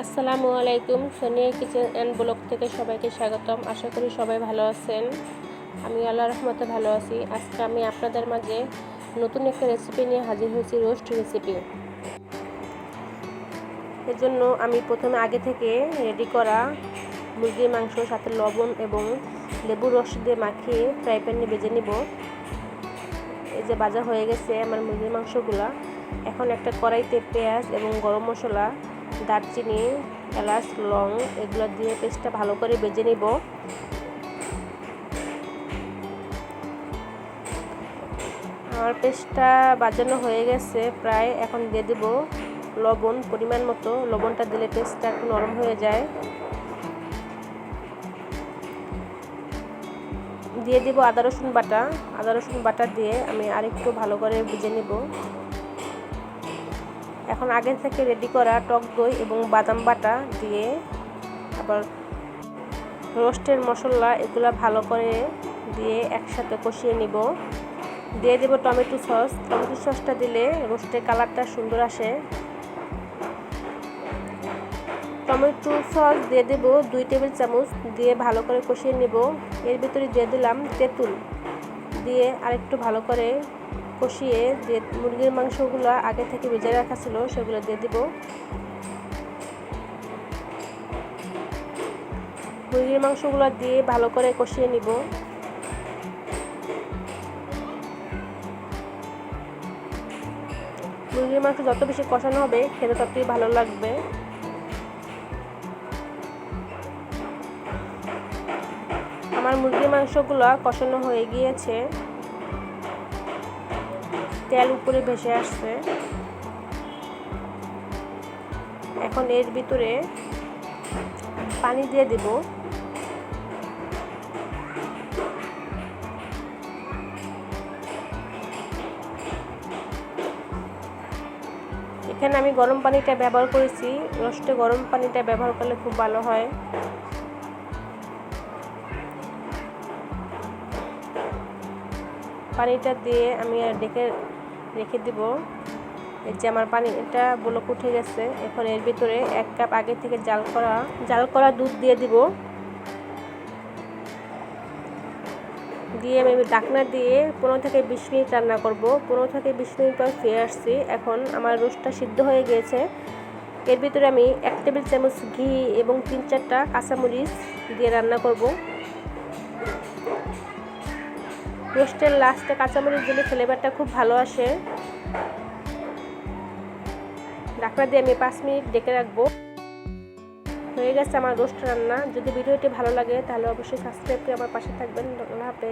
আসসালামু আলাইকুম। Sonia kitchen and blog থেকে সবাইকে স্বাগতম। আশা করি সবাই ভালো আছেন। আমি আল্লাহর রহমতে ভালো আছি। আজকে আমি আপনাদের মাঝে নতুন একটা রেসিপি নিয়ে হাজির হয়েছি, রোস্ট রেসিপি। এর জন্য আমি প্রথমে আগে থেকে রেডি করা মুরগির মাংস সাথে লবণ এবং লেবুর রস দিয়ে মাখিয়ে ফ্রাই প্যানে ভেজে নিব। এই যে ভাজা হয়ে গেছে আমার মুরগির মাংসগুলা। এখন একটা কড়াইতে পেঁয়াজ এবং গরম মশলা, দারচিনি, এলাচ, লং এগুলো দিয়ে পেস্টটা ভালো করে ভেজে নিব। আমার পেস্টটা ভাজানো হয়ে গেছে প্রায়। এখন দিয়ে দেব লবণ পরিমাণ মতো। লবণটা দিলে পেস্টটা একটু নরম হয়ে যায়। দিয়ে দিব আদা রসুন বাটা। আদা রসুন বাটা দিয়ে আমি আরেকটু ভালো করে ভেজে নিব। এখন আগে থেকে রেডি করা টক দই এবং বাদাম বাটা দিয়ে আবার রোস্টের মশলা এগুলো ভালো করে দিয়ে একসাথে কষিয়ে নিব। দিয়ে দেব টমেটো সস। টমেটো সসটা দিলে রোস্টের কালারটা সুন্দর আসে। টমেটো সস দিয়ে দেব 2 টেবিল চামচ, দিয়ে ভালো করে কষিয়ে নেব। এর ভিতরে দিয়ে দিলাম তেঁতুল, দিয়ে আরেকটু ভালো করে কষিয়ে যে মুরগির মাংসগুলো আগে থেকে ভেজে রাখা ছিল সেগুলো দিয়ে দেব। মুরগির মাংসগুলো দিয়ে ভালো করে কষিয়ে নিব। মুরগির মাংস যত বেশি কষানো হবে খেতে ততই ভালো লাগবে। আমার মুরগির মাংসগুলো কষানো হয়ে গিয়েছে, তেল উপরে ভেসে আসছে। এখন এর ভিতরে পানি দিয়ে দেব। এখানে আমি গরম পানিটা ব্যবহার করেছি। রোস্টে গরম পানিটা ব্যবহার করলে খুব ভালো হয়। পানিটা দিয়ে আমি আর রেখে দিব। এই যে আমার পানিটা বলক উঠে গেছে। এখন এর ভিতরে 1 কাপ আগে থেকে জাল করা দুধ দিয়ে দিব। দিয়ে আমি ঢাকনা দিয়ে 15 থেকে 20 মিনিট রান্না করব। 15 থেকে 20 মিনিট পর ফিরে আসছি। এখন আমার রোস্টটা সিদ্ধ হয়ে গিয়েছে। এর ভিতরে আমি 1 টেবিল চামচ ঘি এবং 3-4টা কাঁচামরিচ দিয়ে রান্না করব। রোস্টের লাস্টে কাঁচামরিচ দিলে ফ্লেভারটা খুব ভালো আসে। ঢাকনা দিয়ে আমি 5 মিনিট ঢেকে রাখবো। হয়ে গেছে আমার রোস্ট রান্না। যদি ভিডিওটি ভালো লাগে তাহলে অবশ্যই সাবস্ক্রাইব করে আমার পাশে থাকবেন। আল্লাহ হাফেজ।